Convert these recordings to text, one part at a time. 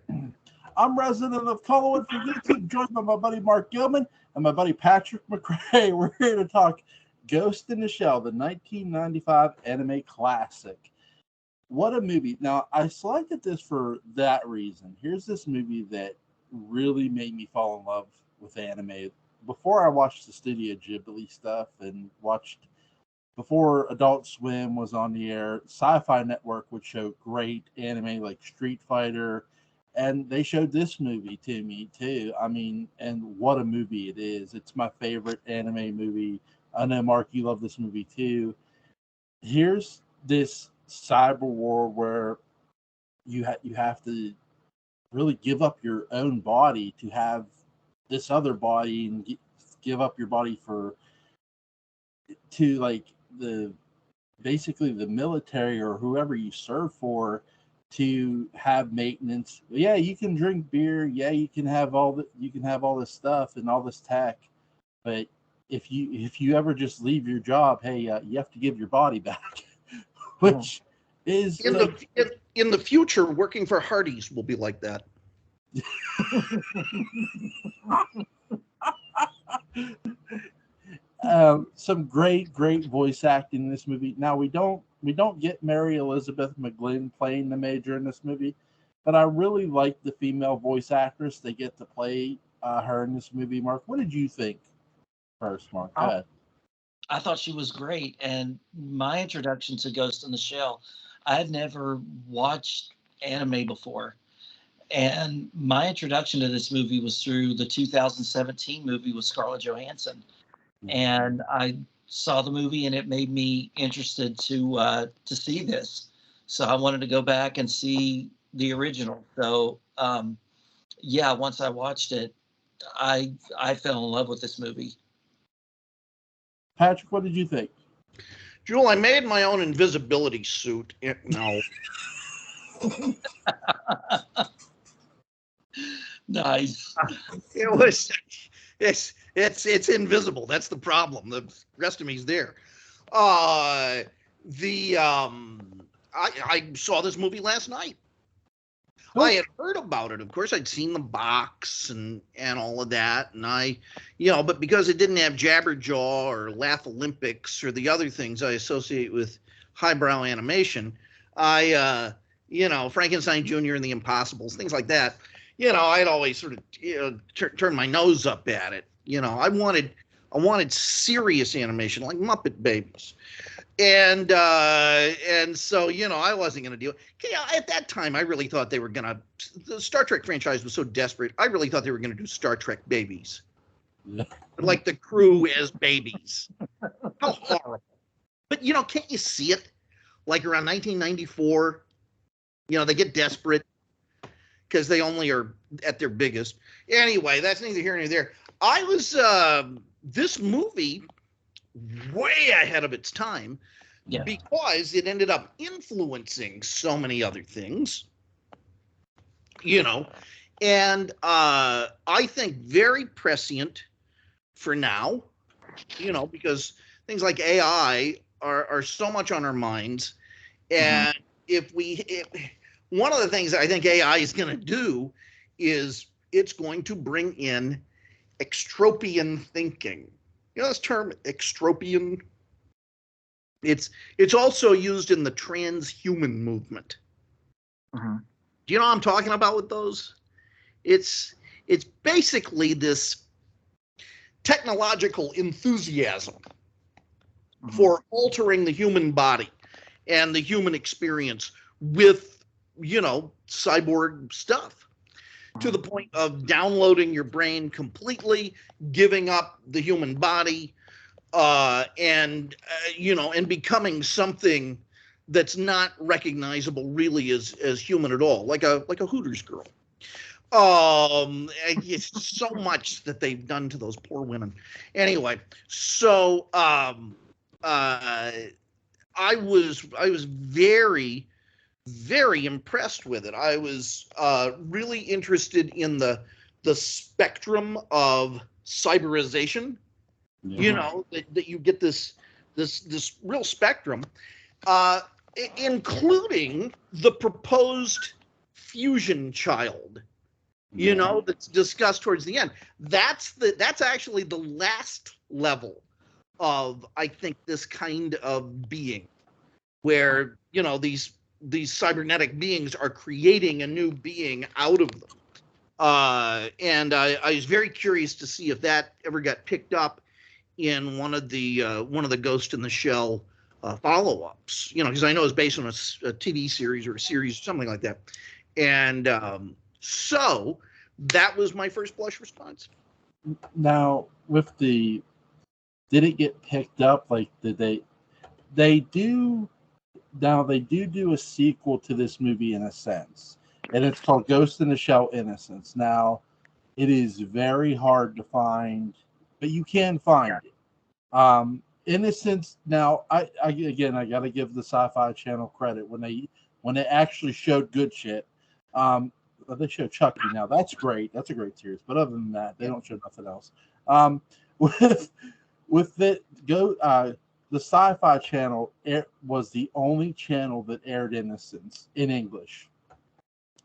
I'm resident of Collinwood from YouTube, joined by my buddy Mark Gillman and my buddy Patrick McCray. We're here to talk Ghost in the Shell, the 1995 anime classic. What a movie. Now, I selected this for that reason. Here's this movie that really made me fall in love with anime. Before I watched the Studio Ghibli stuff and watched, before Adult Swim was on the air, Sci-Fi Network would show great anime like Street Fighter, and they showed this movie to me too. I mean, and what a movie it is. It's my favorite anime movie. I know, Mark, you love this movie too. Here's this cyber war where you have to really give up your own body to have this other body, and give up your body to like the basically the military or whoever you serve for, to have maintenance. Yeah, you can drink beer. Yeah, you can have all this stuff and all this tech, but if you ever just leave your job, hey, you have to give your body back, which is in the future, working for Hardee's will be like that. Some great voice acting in this movie. Now we don't get Mary Elizabeth McGlynn playing the Major in this movie, but I really like the female voice actress they get to play her in this movie. Mark, what did you think? First, Mark, go ahead. I thought she was great, and my introduction to Ghost in the Shell, I had never watched anime before, and my introduction to this movie was through the 2017 movie with Scarlett Johansson. And I saw the movie, and it made me interested to see this. So I wanted to go back and see the original. So yeah, once I watched it, I fell in love with this movie. Patrick, what did you think? Jewel, I made my own invisibility suit. No. Nice. It's invisible. That's the problem. The rest of me's there. I saw this movie last night. Oh. I had heard about it. Of course, I'd seen the box and all of that, and but because it didn't have Jabberjaw or Laugh Olympics or the other things I associate with highbrow animation, Frankenstein Jr. and the Impossibles, things like that. I'd always sort of turn my nose up at it. I wanted serious animation like Muppet Babies. And so, I wasn't going to do it. At that time, I really thought they were going to, the Star Trek franchise was so desperate, I really thought they were going to do Star Trek Babies. Yeah. Like the crew as babies. How horrible. But, can't you see it? Like around 1994, they get desperate because they only are at their biggest. Anyway, that's neither here nor there. I was, this movie, way ahead of its time, because it ended up influencing so many other things, and I think very prescient for now, because things like AI are so much on our minds, and one of the things I think AI is going to do is it's going to bring in extropian thinking. This term extropian, it's also used in the transhuman movement. Do you know what I'm talking about with those? It's basically this technological enthusiasm for altering the human body and the human experience with, cyborg stuff, to the point of downloading your brain completely, giving up the human body, and becoming something that's not recognizable really as human at all, like a Hooters girl. It's so much that they've done to those poor women. Anyway, so I was very, very impressed with it. I was really interested in the spectrum of cyberization. That you get this real spectrum, including the proposed fusion child, you know, that's discussed towards the end. That's actually the last level of, I think, this kind of being, where, you know, these cybernetic beings are creating a new being out of them. And I was very curious to see if that ever got picked up in one of the Ghost in the Shell follow-ups, you know, because I know it's based on a TV series or a series, something like that. And so that was my first blush response. Now, did it get picked up? Like, did they do a sequel to this movie in a sense, and it's called Ghost in the Shell Innocence. Now, it is very hard to find, but you can find it. Innocence. Now, I got to give the Sci-Fi Channel credit when they actually showed good shit. They show Chucky now. That's great. That's a great series. But other than that, they don't show nothing else. The Sci-Fi Channel was the only channel that aired Innocence in English.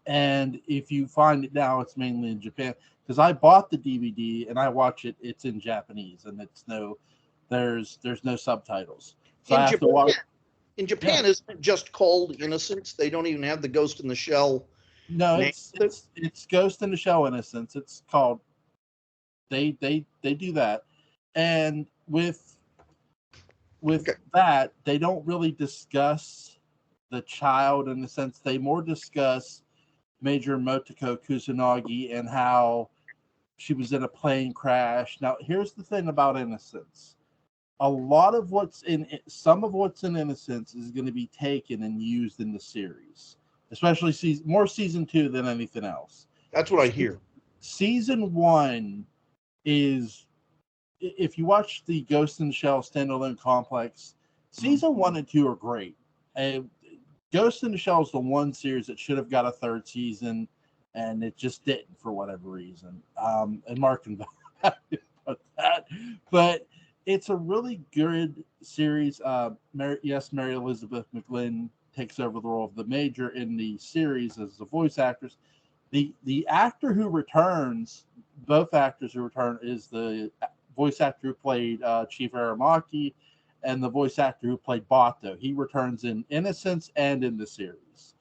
And if you find it now, it's mainly in Japan. Because I bought the DVD and I watch it. It's in Japanese, and there's no subtitles. So I have to watch. In Japan, isn't it just called Innocence? They don't even have the Ghost in the Shell. No, it's Ghost in the Shell Innocence. It's called. They do that, and with that, they don't really discuss the child in the sense. They more discuss Major Motoko Kusanagi and how she was in a plane crash. Now, here's the thing about Innocence. A lot of some of what's in Innocence is going to be taken and used in the series, especially more season 2 than anything else. That's what I hear. Season 1 is, if you watch the Ghost in the Shell standalone complex, season 1 and 2 are great. Ghost in the Shell is the one series that should have got a third season, and it just didn't for whatever reason. And Mark can about that, but it's a really good series. Mary Elizabeth McGlynn takes over the role of the Major in the series as the voice actress. The actor who returns, both actors who return, is the voice actor who played Chief Aramaki and the voice actor who played Bato. He returns in Innocence and in the series.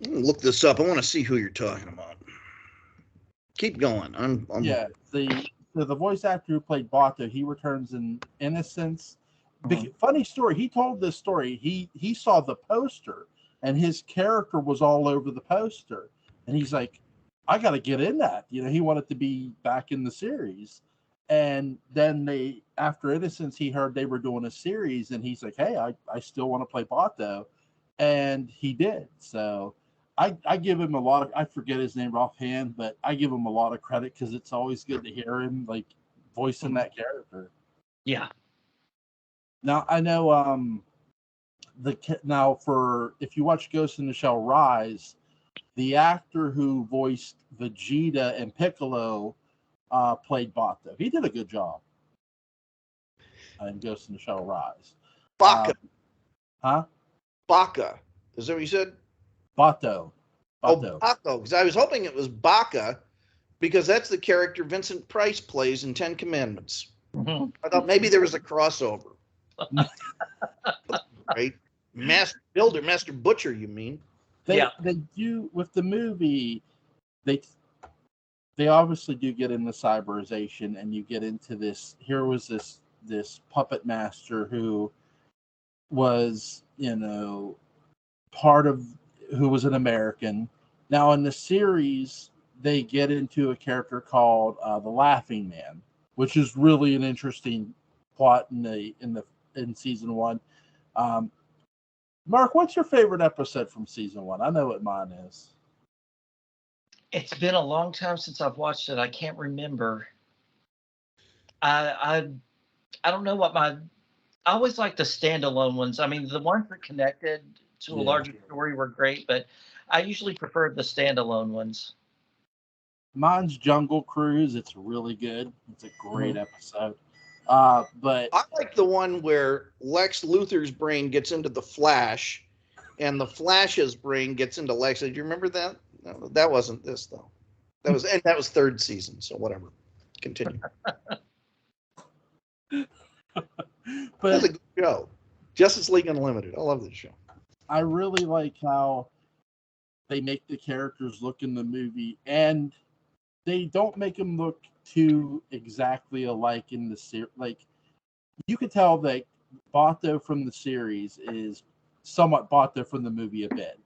Look this up. I want to see who you're talking about. Keep going. Yeah, the voice actor who played Bato, he returns in Innocence. Funny story. He told this story. He saw the poster, and his character was all over the poster, and he's like, I got to get in that. You know, he wanted to be back in the series. And then after Innocence, he heard they were doing a series, and he's like, hey, I still want to play Bato. And he did. So I give him a lot of, I forget his name offhand, but I give him a lot of credit because it's always good to hear him like voicing that character. Yeah. Now I know if you watch Ghost in the Shell Rise, the actor who voiced Vegeta and Piccolo played Bato. He did a good job in Ghost in the Shell Rise. Baka. Huh? Baka. Is that what you said? Bato. Oh, Bato. Because I was hoping it was Baka, because that's the character Vincent Price plays in 10 Commandments. Mm-hmm. I thought maybe there was a crossover. Right? Master Builder, Master Butcher, you mean? They do, with the movie, they obviously do get into cyberization, and you get into this. Here was this puppet master who was, who was an American. Now in the series, they get into a character called the Laughing Man, which is really an interesting plot in season 1. Mark, what's your favorite episode from season 1? I know what mine is. It's been a long time since I've watched it. I can't remember. I don't know what I always like the standalone ones. I mean, the ones that connected to a larger story were great, but I usually prefer the standalone ones. Mine's Jungle Cruise. It's really good. It's a great episode. But I like the one where Lex Luthor's brain gets into the Flash, and the Flash's brain gets into Lex. Do you remember that? No, that wasn't this though. That was third season. So whatever. Continue. That's a good show. Justice League Unlimited. I love this show. I really like how they make the characters look in the movie, and they don't make them look too exactly alike in the series. Like, you could tell that Bato from the series is somewhat Bato from the movie a bit.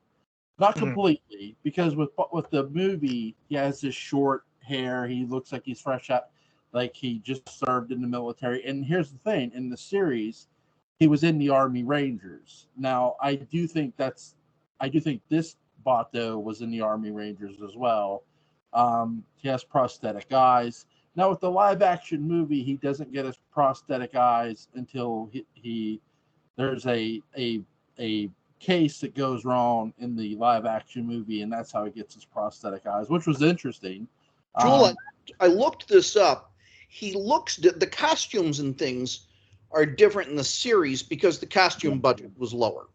Not completely, because with the movie, he has this short hair. He looks like he's fresh out, like he just served in the military. And here's the thing: in the series, he was in the Army Rangers. Now, I do think this Bato was in the Army Rangers as well. He has prosthetic eyes. Now, with the live action movie, he doesn't get his prosthetic eyes until there's a case that goes wrong in the live action movie, and that's how he gets his prosthetic eyes, which was interesting. Jewel, I looked this up. The costumes and things are different in the series because the costume budget was lower.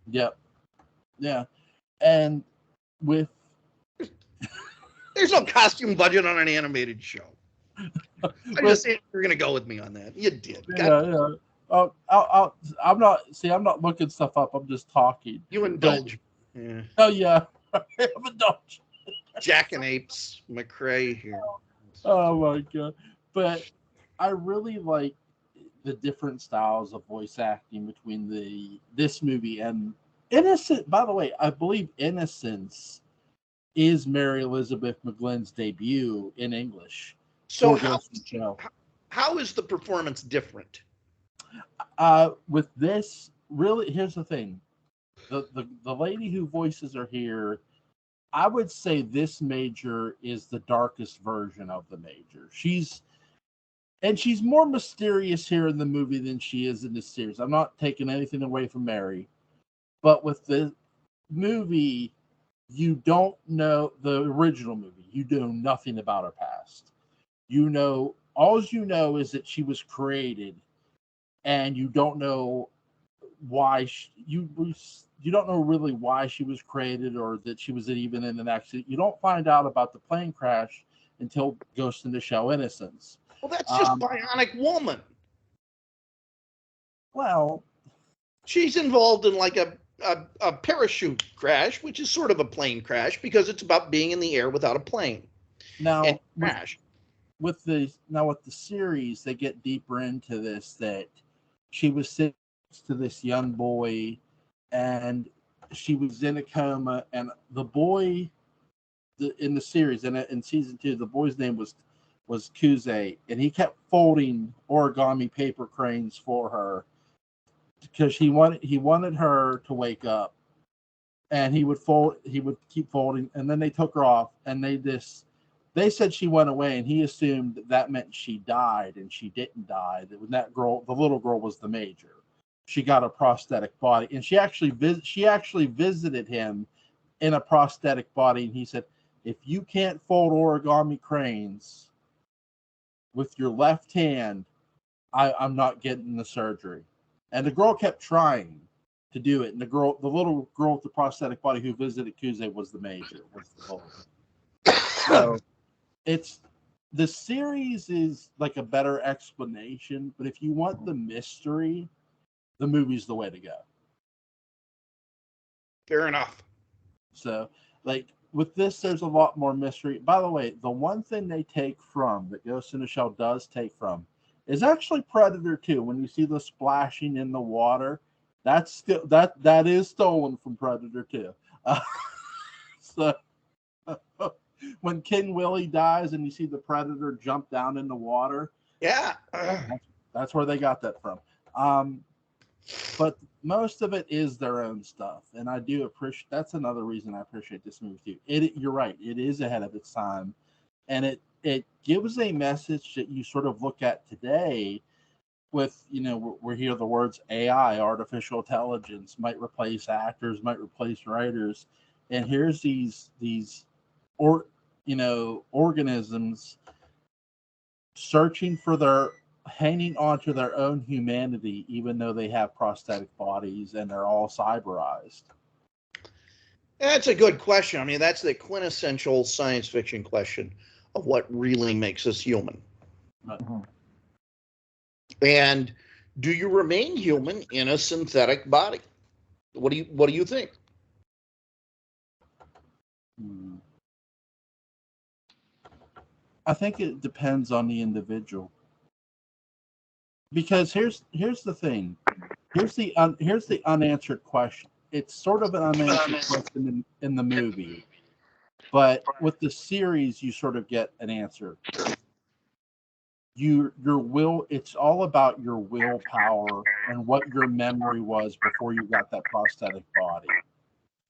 Yep. Yeah. And there's no costume budget on an animated show. I just said you're going to go with me on that. You did. Yeah. Oh, I'm not looking stuff up. I'm just talking. You indulge. Yeah. Oh yeah, I'm indulged. Jackanapes, McCray here. Oh my god! But I really like the different styles of voice acting between this movie and Innocent. By the way, I believe Innocence is Mary Elizabeth McGlynn's debut in English. So how is the performance different? With this, really, here's the thing: the lady who voices her here, I would say this Major is the darkest version of the Major. She's more mysterious here in the movie than she is in the series. I'm not taking anything away from Mary, but with the movie, you don't know the original movie. You know nothing about her past. All you know is that she was created. And you don't know why you don't know really why she was created or that she was even in an accident. You don't find out about the plane crash until Ghost in the Shell Innocence. Well, that's just Bionic Woman. Well, she's involved in like a parachute crash, which is sort of a plane crash because it's about being in the air without a plane. Now, crash. With the series, they get deeper into this that she was sitting next to this young boy, and she was in a coma. And the boy, in the series, in season 2, the boy's name was Kuze, and he kept folding origami paper cranes for her because he wanted her to wake up, and he would keep folding, and then they took her off, and they said she went away, and he assumed that meant she died, and she didn't die. That girl, the little girl, was the Major. She got a prosthetic body, and she actually visited him in a prosthetic body, and he said, "If you can't fold origami cranes with your left hand, I'm not getting the surgery." And the girl kept trying to do it, and the little girl with the prosthetic body who visited Kuze was the Major. So. The series is like a better explanation, but if you want the mystery, the movie's the way to go. Fair enough. So, like with this, there's a lot more mystery. By the way, the one thing they take from that Ghost in the Shell does take from is actually Predator 2. When you see the splashing in the water, that's still that is stolen from Predator 2. So. When King Willie dies and you see the Predator jump down in the water, yeah, that's where they got that from. But most of it is their own stuff, and I do appreciate. That's another reason I appreciate this movie too. You're right; it is ahead of its time, and it gives a message that you sort of look at today. With we hear the words AI, artificial intelligence, might replace actors, might replace writers, and here's these organisms searching for hanging onto their own humanity, even though they have prosthetic bodies and they're all cyberized. That's a good question. I mean, that's the quintessential science fiction question of what really makes us human. Mm-hmm. And do you remain human in a synthetic body? What do you think? I think it depends on the individual. Because here's the thing. Here's the unanswered question. It's sort of an unanswered question in the movie, but with the series, you sort of get an answer. Your will. It's all about your willpower and what your memory was before you got that prosthetic body.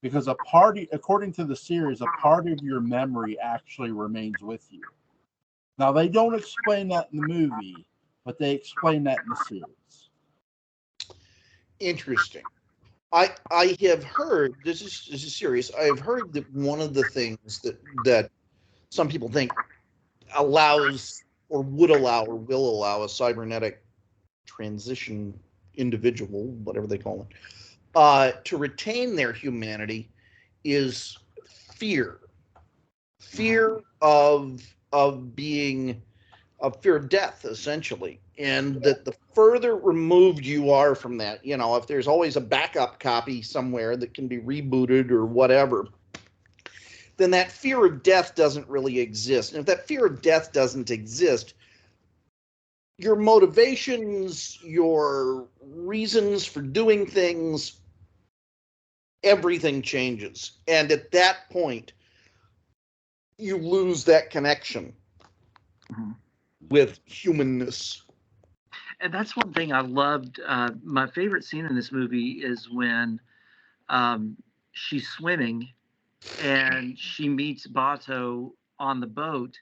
Because according to the series, a part of your memory actually remains with you. Now they don't explain that in the movie, but they explain that in the series. Interesting. I have heard, this is serious. I have heard that one of the things that some people think allows or would allow or will allow a cybernetic transition individual, whatever they call it, to retain their humanity is fear. Fear of being of fear of death, essentially. And that the further removed you are from that, if there's always a backup copy somewhere that can be rebooted or whatever, then that fear of death doesn't really exist. And if that fear of death doesn't exist, your motivations, your reasons for doing things, everything changes. And at that point, you lose that connection with humanness. And that's one thing I loved. My favorite scene in this movie is when she's swimming and she meets Bato on the boat,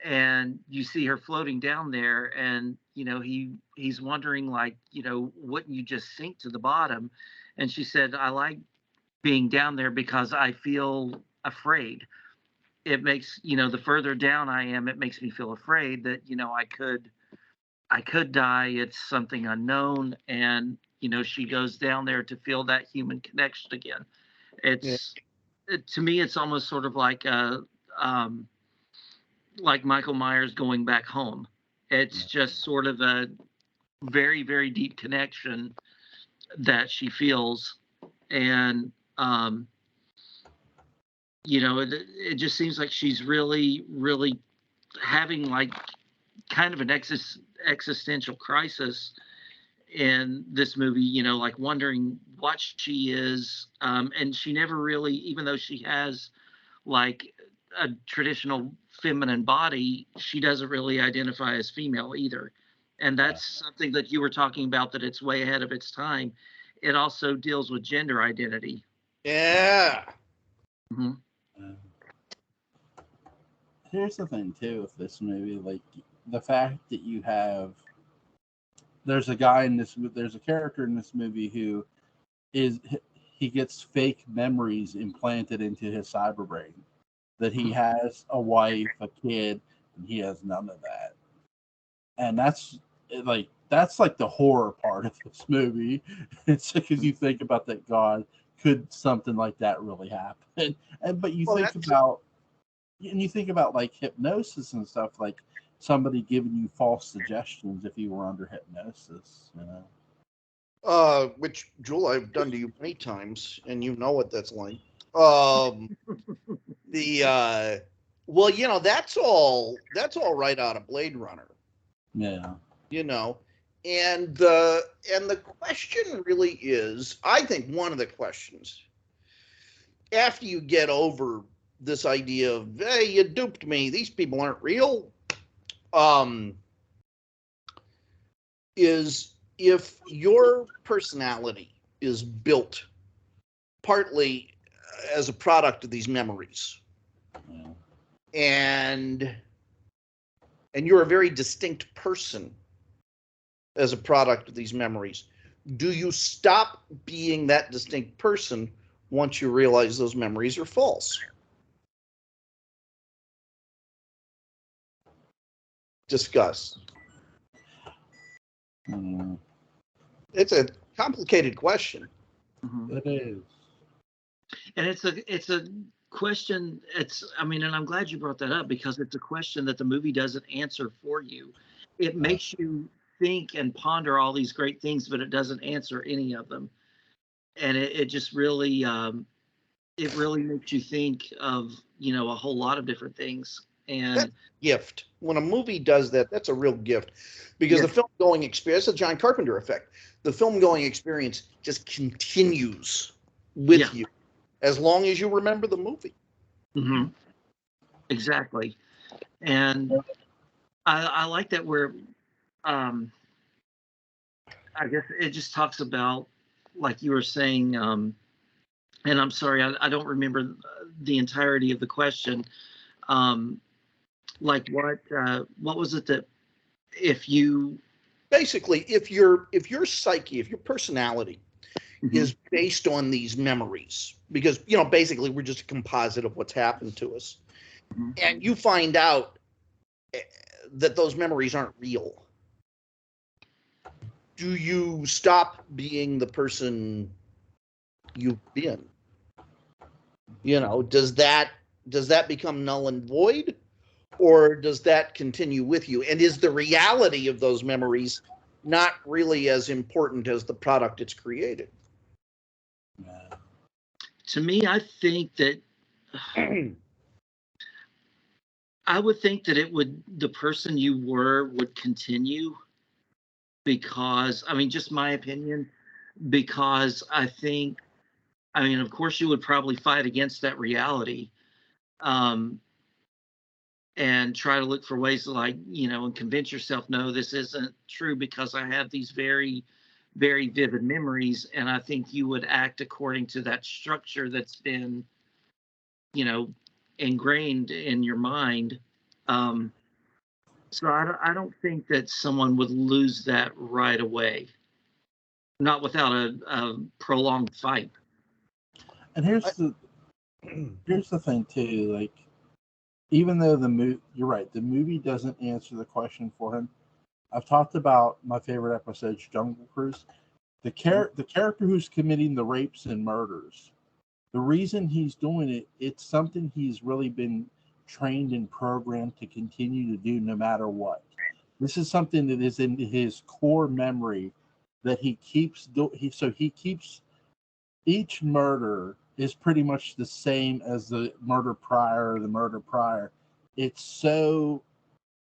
and you see her floating down there, and he's wondering, like, wouldn't you just sink to the bottom? And she said, I like being down there because I feel afraid. It makes, the further down I am, it makes me feel afraid that I could die. It's something unknown. And, she goes down there to feel that human connection again. To me, it's almost sort of like Michael Myers going back home. It's just sort of a very, very deep connection that she feels. And, it just seems like she's really, really having like kind of an existential crisis in this movie, like wondering what she is. And she never really, even though she has like a traditional feminine body, she doesn't really identify as female either. And that's something that you were talking about, that it's way ahead of its time. It also deals with gender identity. Yeah. Mm-hmm. Here's the thing too with this movie, like the fact that there's a character in this movie who he gets fake memories implanted into his cyber brain, that he has a wife, a kid, and he has none of that. And that's like the horror part of this movie. It's because you think about that, God, could something like that really happen? But you think about like hypnosis and stuff, like somebody giving you false suggestions if you were under hypnosis, Which, Jewel, I've done to you many times, and you know what that's like. That's all right out of Blade Runner. Yeah. And the question really is, I think one of the questions, after you get over this idea of, hey, you duped me, these people aren't real, is if your personality is built partly as a product of these memories, and you're a very distinct person as a product of these memories, do you stop being that distinct person once you realize those memories are false? Discuss. It's a complicated question. It is. And it's a question. I mean, and I'm glad you brought that up because it's a question that the movie doesn't answer for you. It makes you think and ponder all these great things, but it doesn't answer any of them. And it just really, it really makes you think of, a whole lot of different things. That's And a gift. When a movie does that, that's a real gift, because the film going experience, the John Carpenter effect, the film going experience just continues with you as long as you remember the movie. Mm-hmm. Exactly. And I like that where, I guess it just talks about, like you were saying, and I'm sorry, I don't remember the entirety of the question. Like what was it that if you Basically, if your psyche, if your personality Mhm. is based on these memories, because basically we're just a composite of what's happened to us, Mhm. and you find out that those memories aren't real, do you stop being the person you've been? Does that become null and void, or does that continue with you? And is the reality of those memories not really as important as the product it's created? To me, I think that I would think that the person you were would continue because, I mean, just my opinion, because I mean, of course, you would probably fight against that reality, um, and try to look for ways to, like, and convince yourself, no, this isn't true because I have these very, very vivid memories. And I think you would act according to that structure that's been, you know, ingrained in your mind. Um, so I don't think that someone would lose that right away, not without a prolonged fight. And here's the thing too, like, even though you're right, the movie doesn't answer the question for him. I've talked about my favorite episodes, Jungle Cruise. The character who's committing the rapes and murders, the reason he's doing it, it's something he's really been trained and programmed to continue to do no matter what. This is something that is in his core memory that he keeps he keeps each murder is pretty much the same as the murder prior. It's so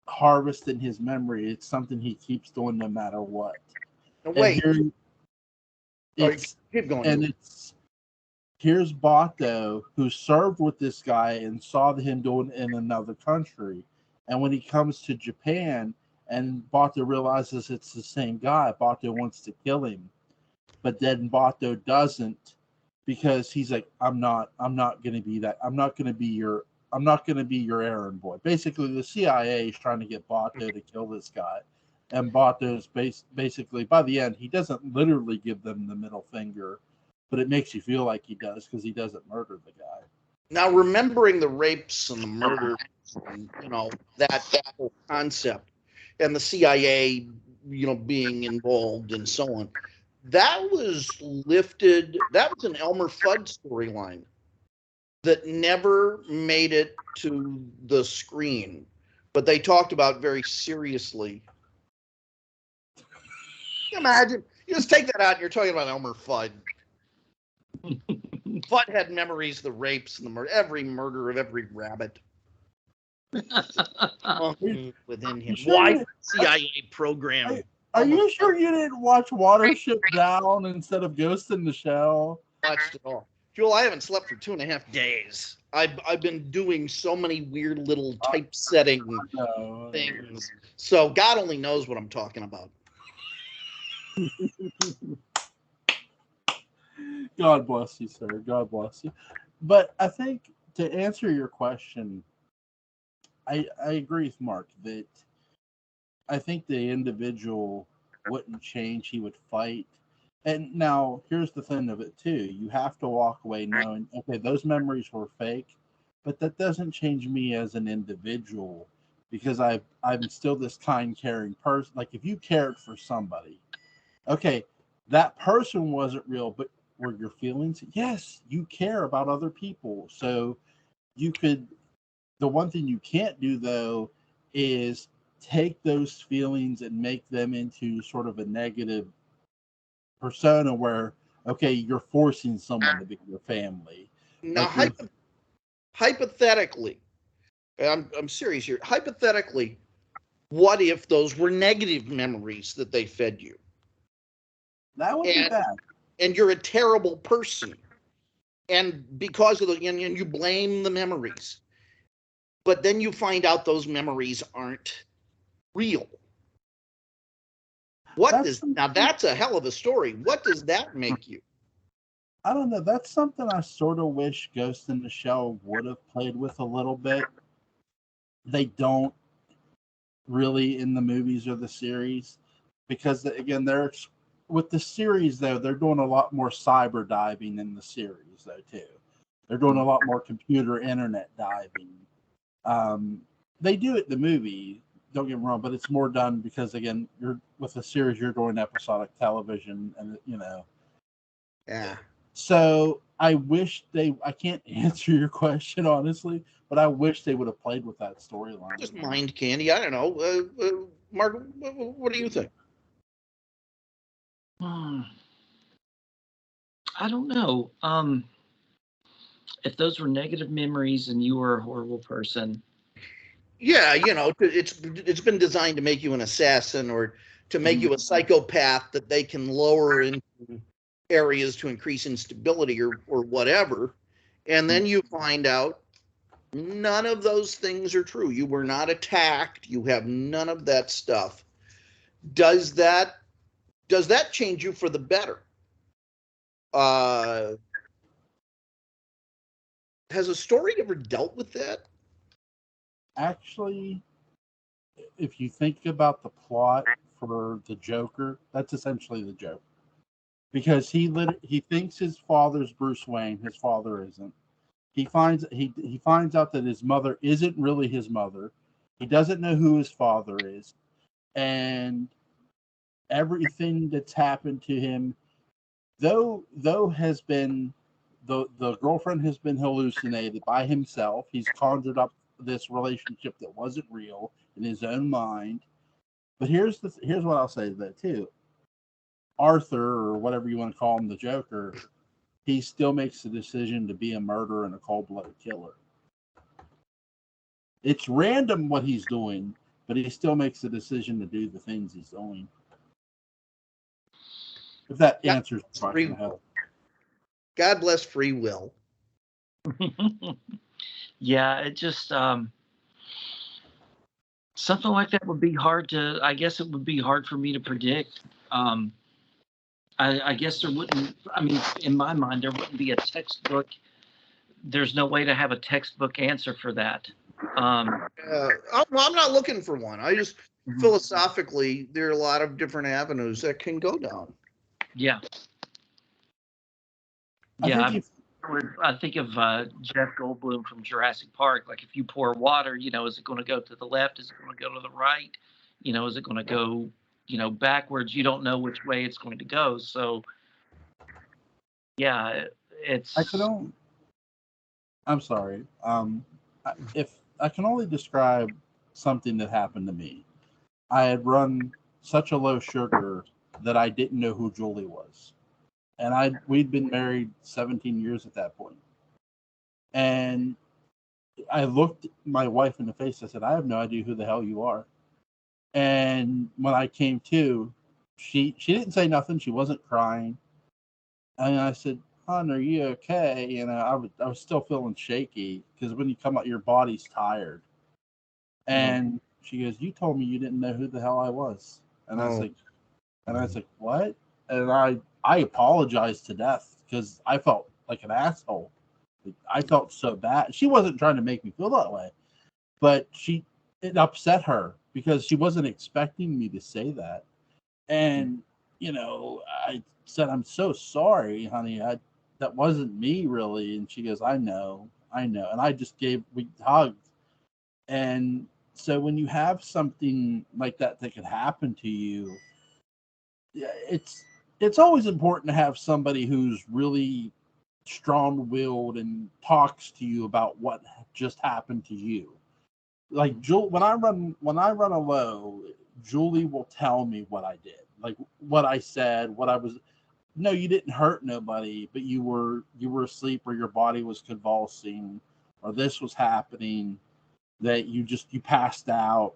harvested in his memory. It's something he keeps doing no matter what. And And wait, here keep going. And here's Bato, who served with this guy and saw him doing it in another country. And when he comes to Japan and Bato realizes it's the same guy, Bato wants to kill him. But then Bato doesn't, because he's like, I'm not gonna be that. I'm not gonna be your errand boy. Basically, the CIA is trying to get Bato to kill this guy. And Bato's basically, by the end, he doesn't literally give them the middle finger, but it makes you feel like he does because he doesn't murder the guy. Now, remembering the rapes and the murders, and, that whole concept, and the CIA, being involved and so on, that was lifted. That was an Elmer Fudd storyline that never made it to the screen, but they talked about very seriously. Imagine, you just take that out and you're talking about Elmer Fudd. Fudd had memories of the rapes and every murder of every rabbit within him. Sure Why CIA program? Are you sure you didn't watch Watership Down instead of Ghost in the Shell? Watched it all. Joel, I haven't slept for 2.5 days. I've been doing so many weird little typesetting things. So God only knows what I'm talking about. God bless you, sir. God bless you. But I think, to answer your question, I agree with Mark that I think the individual wouldn't change. He would fight. And now here's the thing of it too. You have to walk away knowing, okay, those memories were fake, but that doesn't change me as an individual, because I'm still this kind, caring person. Like, if you cared for somebody, okay, that person wasn't real, but were your feelings? Yes, you care about other people. So you could, the one thing you can't do though is take those feelings and make them into sort of a negative persona where, okay, you're forcing someone to be your family. Now, Like you're, hypothetically, I'm serious here. Hypothetically, what if those were negative memories that they fed you? that would be And bad. and you're a terrible person. And because of and you blame the memories. But then you find out those memories aren't real. Now that's a hell of a story. What does that make you? I don't know. That's something I sort of wish Ghost in the Shell would have played with a little bit. They don't really in the movies or the series because, again, they're with the series though, they're doing a lot more cyber diving in the series though too. They're doing a lot more computer internet diving. They do it in the movie, don't get me wrong, but it's more done because, again, you're with the series, you're doing episodic television, and Yeah. So I wish I can't answer your question honestly, but I wish they would have played with that storyline. Just mind candy. I don't know. Mark, what do you think? I don't know. If those were negative memories and you were a horrible person. Yeah, it's been designed to make you an assassin or to make you a psychopath that they can lower into areas to increase instability or whatever. And then you find out none of those things are true. You were not attacked. You have none of that stuff. Does that change you for the better? Has a story ever dealt with that? Actually, if you think about the plot for the Joker, that's essentially the Joker. Because he thinks his father's Bruce Wayne, his father isn't. He finds out that his mother isn't really his mother. He doesn't know who his father is, and everything that's happened to him, though has been the girlfriend has been hallucinated by himself. He's conjured up this relationship that wasn't real in his own mind. But here's what I'll say to that too. Arthur, or whatever you want to call him, the Joker, he still makes the decision to be a murderer and a cold-blooded killer. It's random what he's doing, but he still makes the decision to do the things he's doing. If that answers the question. God bless free will. Yeah, it just something like that would be hard to. I guess it would be hard for me to predict. I guess there wouldn't. I mean, in my mind, there wouldn't be a textbook. There's no way to have a textbook answer for that. Well, I'm not looking for one. I just philosophically, there are a lot of different avenues that can go down. Yeah. I think of Jeff Goldblum from Jurassic Park. Like, if you pour water, is it going to go to the left? Is it going to go to the right? Is it going to go, backwards? You don't know which way it's going to go. So, yeah, it's. I'm sorry. If I can only describe something that happened to me, I had run such a low sugar that I didn't know who Julie was. And we'd been married 17 years at that point. And I looked my wife in the face. I said, I have no idea who the hell you are. And when I came to, she didn't say nothing. She wasn't crying. And I said, hon, are you okay? I was still feeling shaky because when you come out, your body's tired. And she goes, you told me you didn't know who the hell I was. And I was like, what? And I apologized to death because I felt like an asshole. I felt so bad. She wasn't trying to make me feel that way, but it upset her because she wasn't expecting me to say that. And, I said, I'm so sorry, honey. That wasn't me really. And she goes, I know. And we hugged. And so when you have something like that could happen to you, it it's always important to have somebody who's really strong-willed and talks to you about what just happened to you. Like when I run a low, Julie will tell me what I did, like what I said, what I was. No, you didn't hurt nobody, but you were asleep, or your body was convulsing, or this was happening, that you passed out.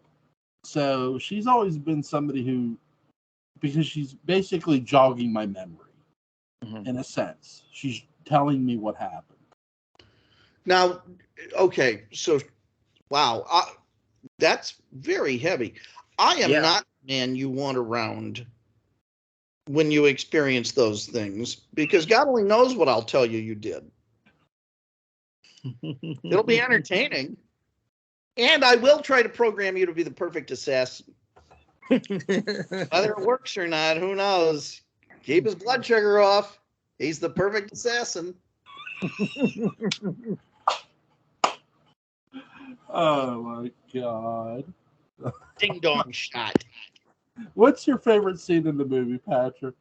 So she's always been somebody who, because she's basically jogging my memory, in a sense. She's telling me what happened. Now, okay, so wow, that's very heavy. I am not the man you want around when you experience those things, because God only knows what I'll tell you did. It'll be entertaining. And I will try to program you to be the perfect assassin. Whether it works or not, who knows? Keep his blood sugar off. He's the perfect assassin. Oh my God. Ding dong shot. What's your favorite scene in the movie, Patrick?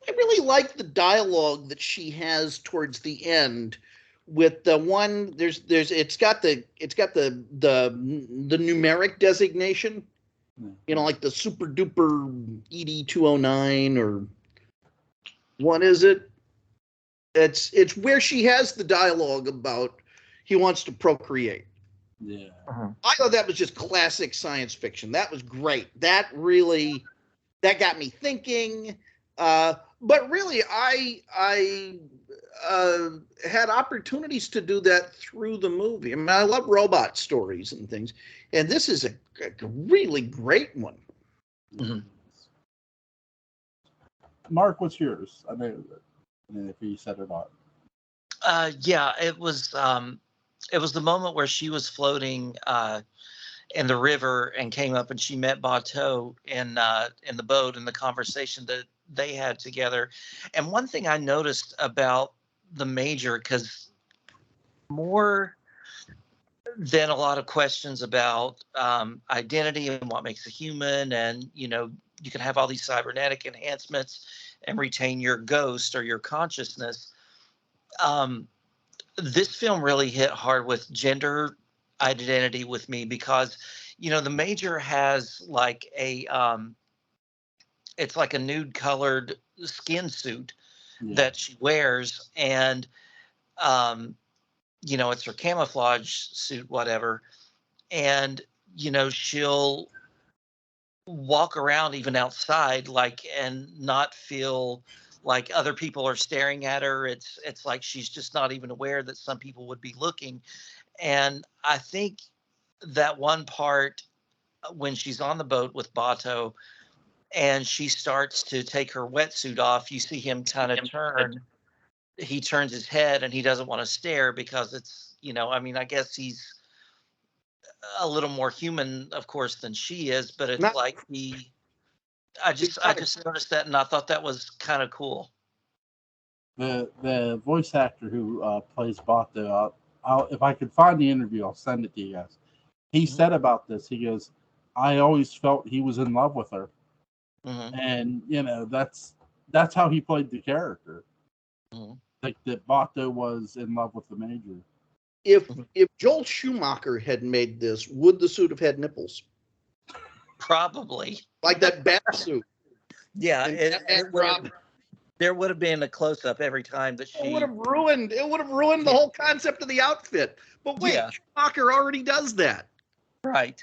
I really like the dialogue that she has towards the end with the one it's got the numeric designation, you know, like the super duper ED 209, or what is it? It's where she has the dialogue about he wants to procreate. Yeah. I thought that was just classic science fiction. That was great. That got me thinking. But really, I had opportunities to do that through the movie. I mean, I love robot stories and things, and this is a really great one. Mm-hmm. Mark, what's yours? I know if you said it not. Yeah, it was the moment where she was floating in the river and came up, and she met Bateau in the boat, and the conversation that they had together. And one thing I noticed about the Major, because more than a lot of questions about identity and what makes a human, and you can have all these cybernetic enhancements and retain your ghost or your consciousness. This film really hit hard with gender identity with me, because the Major has like it's like a nude colored skin suit that she wears, and it's her camouflage suit, whatever, and she'll walk around even outside, like, and not feel like other people are staring at her. It's like she's just not even aware that some people would be looking. And I think that one part when she's on the boat with Bateau and she starts to take her wetsuit off, you see him kind of turn. He turns his head and he doesn't want to stare, because it's, I guess he's a little more human, of course, than she is, but it's like I just noticed that, and I thought that was kind of cool. The voice actor who plays Bateau, I'll if I could find the interview, I'll send it to you guys. He said about this, he goes, I always felt he was in love with her. And that's how he played the character. Like that Bateau was in love with the Major. If Joel Schumacher had made this, would the suit have had nipples? Probably. Like that bat suit. Yeah, there would have been a close-up every time that she. It would have ruined the whole concept of the outfit. But wait, Schumacher already does that. Right.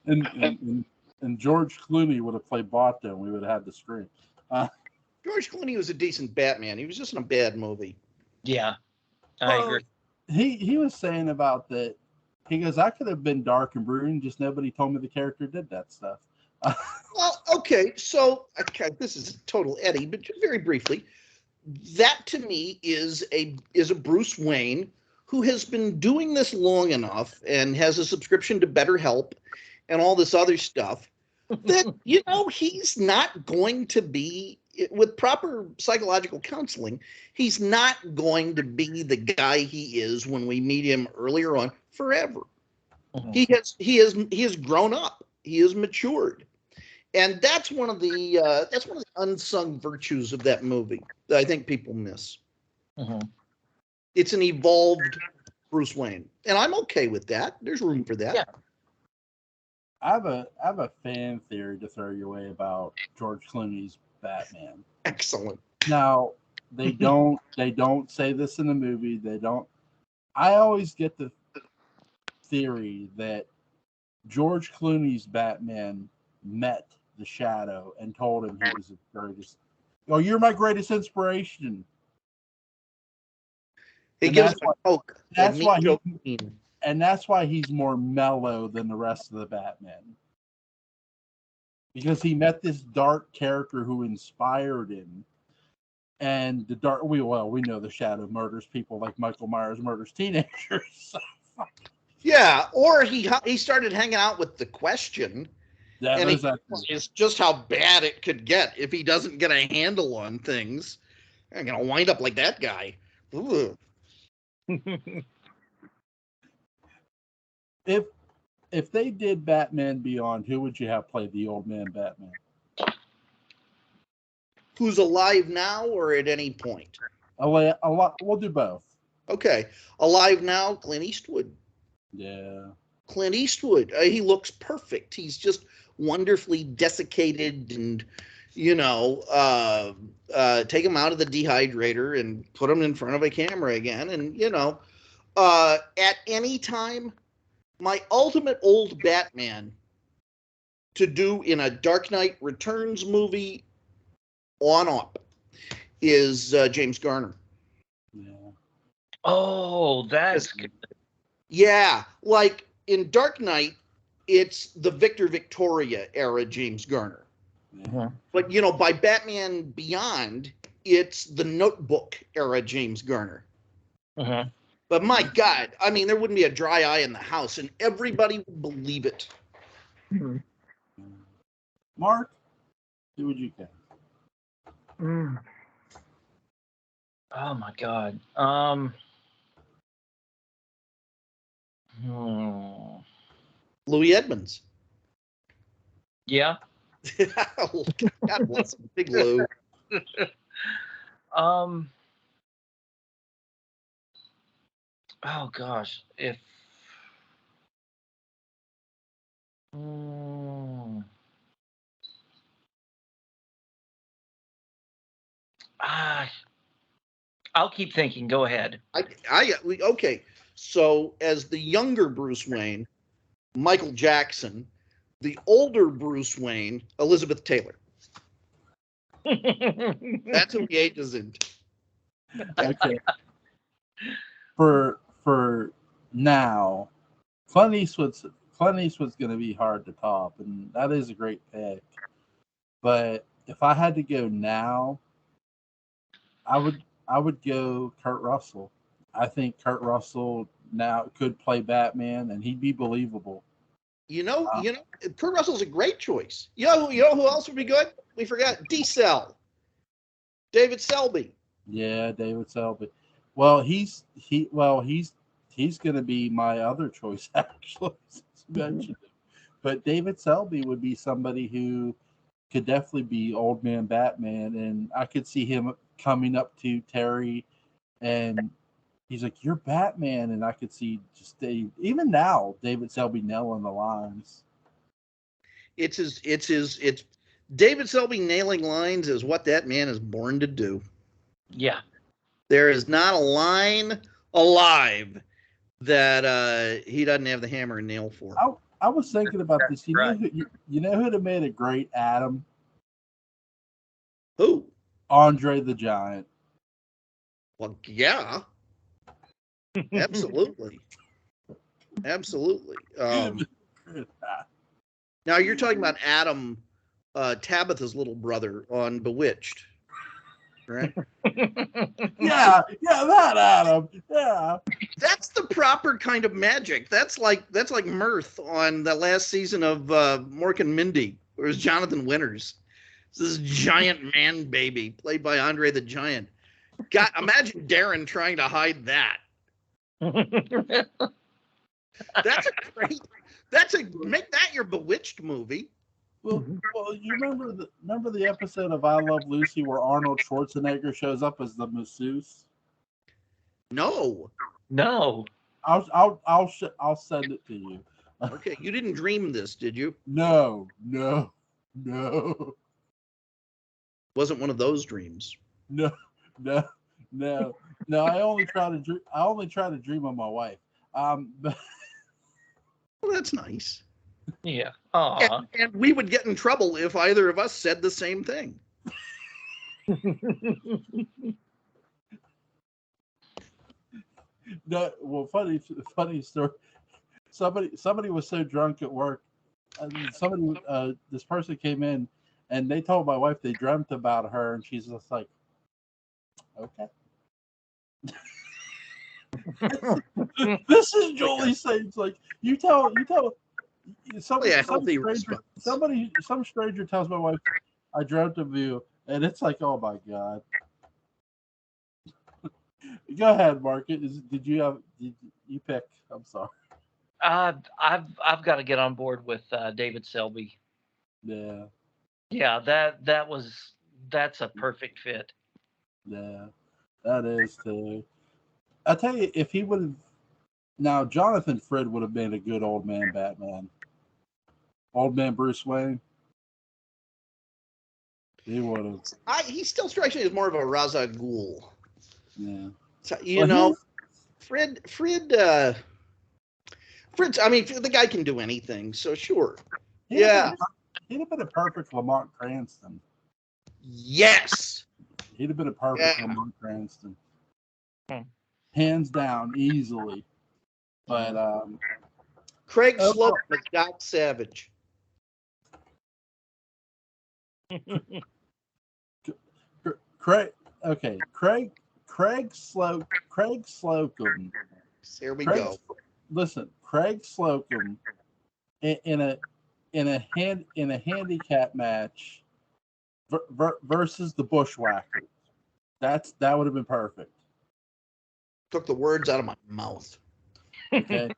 And George Clooney would have played Bateau, and we would have had the screen. George Clooney was a decent Batman. He was just in a bad movie. Yeah, I agree. He was saying about that. He goes, I could have been dark and brooding, just nobody told me the character did that stuff. Well, okay, so this is a total Eddie, but very briefly, that to me is a Bruce Wayne who has been doing this long enough and has a subscription to BetterHelp and all this other stuff that he's not going to be, with proper psychological counseling, he's not going to be the guy he is when we meet him earlier on forever. He has grown up. He has matured, and that's one of the unsung virtues of that movie that I think people miss. It's an evolved Bruce Wayne, and I'm okay with that. There's room for that. Yeah. I have a fan theory to throw your way about George Clooney's Batman. Excellent. Now, they don't say this in the movie. They don't. I always get the theory that George Clooney's Batman met the Shadow and told him he was the greatest. Oh, you're my greatest inspiration. He gives him a poke. That's why he's more mellow than the rest of the Batman. Because he met this dark character who inspired him. And we know the Shadow murders people like Michael Myers murders teenagers. Yeah, or he started hanging out with the Question. And it's just how bad it could get if he doesn't get a handle on things. I'm gonna wind up like that guy. Ooh. If they did Batman Beyond, who would you have play the old man Batman? Who's alive now or at any point? A lot. We'll do both. Okay, alive now, Clint Eastwood. Yeah. Clint Eastwood. He looks perfect. He's just wonderfully desiccated, and take him out of the dehydrator and put him in front of a camera again, and at any time, my ultimate old Batman to do in a Dark Knight Returns movie on up is James Garner. Yeah. Oh, that's good. Yeah, like in Dark Knight, it's the Victor Victoria era James Garner. Yeah. But by Batman Beyond, it's the Notebook era James Garner. But my God, I mean, there wouldn't be a dry eye in the house, and everybody would believe it. Mark, who would you pick? Oh my God. Louis Edmonds. Yeah. God bless him, Big Lou. Oh gosh, if I'll keep thinking. Go ahead. Okay. So as the younger Bruce Wayne, Michael Jackson, the older Bruce Wayne, Elizabeth Taylor. That's who he ages into. Okay. For now, Clint Eastwood's going to be hard to top, and that is a great pick. But if I had to go now, I would go Kurt Russell. I think Kurt Russell now could play Batman, and he'd be believable. Kurt Russell's a great choice. You know who else would be good? We forgot D-Cell. David Selby. Yeah, David Selby. Well, he's going to be my other choice actually. But David Selby would be somebody who could definitely be old man Batman, and I could see him coming up to Terry, and he's like, "You're Batman," and I could see even now David Selby nailing the lines. It's David Selby nailing lines is what that man is born to do. Yeah. There is not a line alive that he doesn't have the hammer and nail for. I was thinking about this. You know who'd have made a great Adam? Who? Andre the Giant. Well, yeah. Absolutely. Absolutely. Now you're talking about Adam, Tabitha's little brother on Bewitched, right? yeah, that Adam. Yeah. That's the proper kind of magic. That's like Mirth on the last season of Mork and Mindy, where it was Jonathan Winters. It's this giant man baby played by Andre the Giant. God, imagine Darren trying to hide that. That's a great. Make that your Bewitched movie. Well, you remember the episode of I Love Lucy where Arnold Schwarzenegger shows up as the masseuse? No. I'll send it to you. Okay, you didn't dream this, did you? No. Wasn't one of those dreams. No. I only try to dream of my wife. But Well, that's nice. Yeah. And we would get in trouble if either of us said the same thing. no, well, funny story. Somebody was so drunk at work. This person came in, and they told my wife they dreamt about her, and she's just like, okay. This is Julie saying, like, you tell some stranger tells my wife I dreamt of you, and it's like, oh my god. Go ahead, Mark. Did you pick? I'm sorry. I've got to get on board with David Selby. Yeah. Yeah, that's a perfect fit. Yeah, that is too. I tell you, if he would have, now Jonathan Frid would have been a good old man Batman. Old man Bruce Wayne. He would have. He still strikes me as more of a Ra's al Ghul. Yeah. So, Frid. I mean, the guy can do anything, so sure. He'd have been a perfect Lamont Cranston. Yes. He'd have been a perfect Lamont Cranston. Hands down, easily. But Craig Slocum is Doc Savage. Craig Slocum. Here we go. Listen, Craig Slocum in a handicap match versus the Bushwhackers. That would have been perfect. Took the words out of my mouth. Okay.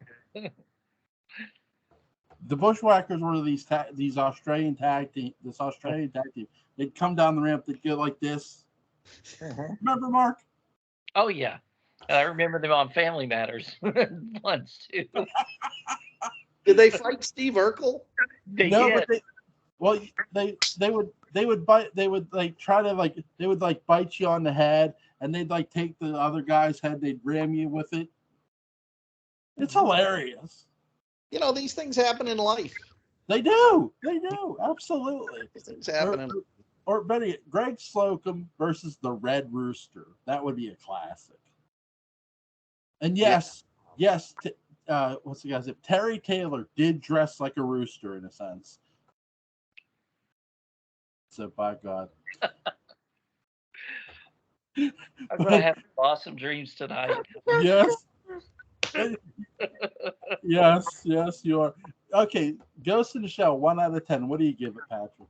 The Bushwhackers were these Australian tag team. This Australian tag team. They'd come down the ramp. They'd go like this. Remember, Mark? Oh yeah, I remember them on Family Matters once too. Did they fight Steve Urkel? They did. But they would bite. They would bite you on the head, and they'd like take the other guy's head. They'd ram you with it. It's hilarious. You know, these things happen in life. They do. Absolutely. These things happen. Or better yet, Greg Slocum versus the Red Rooster. That would be a classic. And yes, what's the guy's name? Terry Taylor did dress like a rooster in a sense. So by God. I'm gonna have awesome dreams tonight. Yes. yes, you are. Okay, Ghost in the Shell, 1 out of 10. What do you give it, Patrick?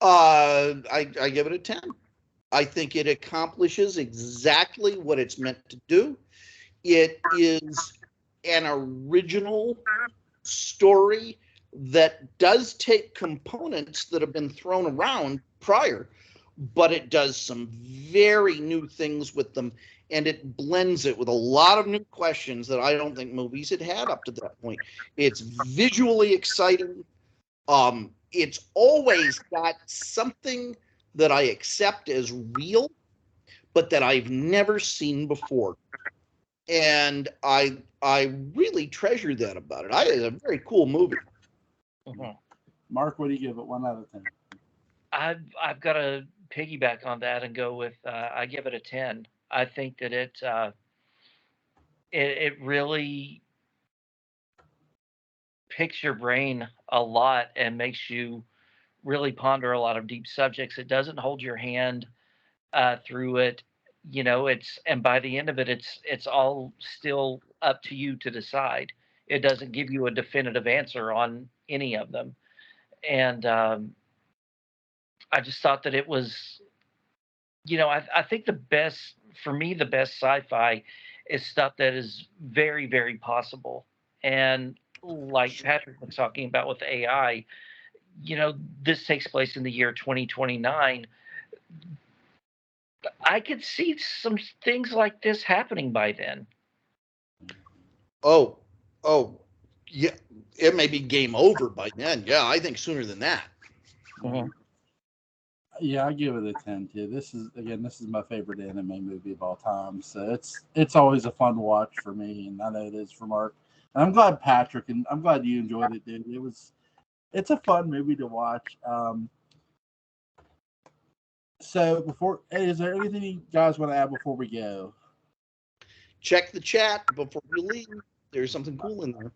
I give it a 10. I think it accomplishes exactly what it's meant to do. It is an original story that does take components that have been thrown around prior, but it does some very new things with them, and it blends it with a lot of new questions that I don't think movies had up to that point. It's visually exciting. It's always got something that I accept as real, but that I've never seen before. And I really treasure that about it. It's a very cool movie. Mm-hmm. Mark, what do you give it? 1 out of 10. I've got to piggyback on that and go with I give it a 10. I think that it really picks your brain a lot and makes you really ponder a lot of deep subjects. It doesn't hold your hand through it. You know, and by the end of it, it's all still up to you to decide. It doesn't give you a definitive answer on any of them. And I just thought that it was, I think the best, for me, the best sci-fi is stuff that is very, very possible. And like Patrick was talking about with AI, this takes place in the year 2029. I could see some things like this happening by then. Oh, yeah. It may be game over by then. Yeah, I think sooner than that. Mm-hmm. Yeah, I give it a 10 too. This is my favorite anime movie of all time. So it's always a fun watch for me, and I know it is for Mark. And I'm glad Patrick, and I'm glad you enjoyed it, dude. It's a fun movie to watch. So is there anything you guys want to add before we go? Check the chat before you leave. There's something cool in there.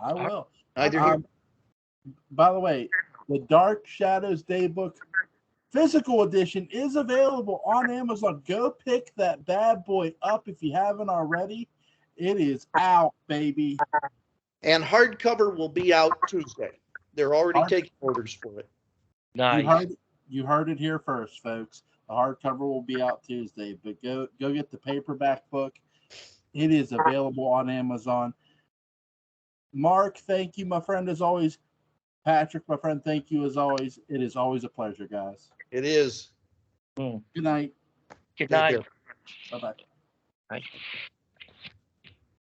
I will. By the way, the Dark Shadows Daybook physical edition is available on Amazon. Go pick that bad boy up if you haven't already. It is out, baby. And hardcover will be out Tuesday. They're already taking orders for it. Nice. You heard it here first, folks. The hardcover will be out Tuesday, but go get the paperback book. It is available on Amazon. Mark, thank you, my friend, as always. Patrick, my friend, thank you as always. It is always a pleasure, guys. It is. Good night. Good night. Bye-bye. Bye.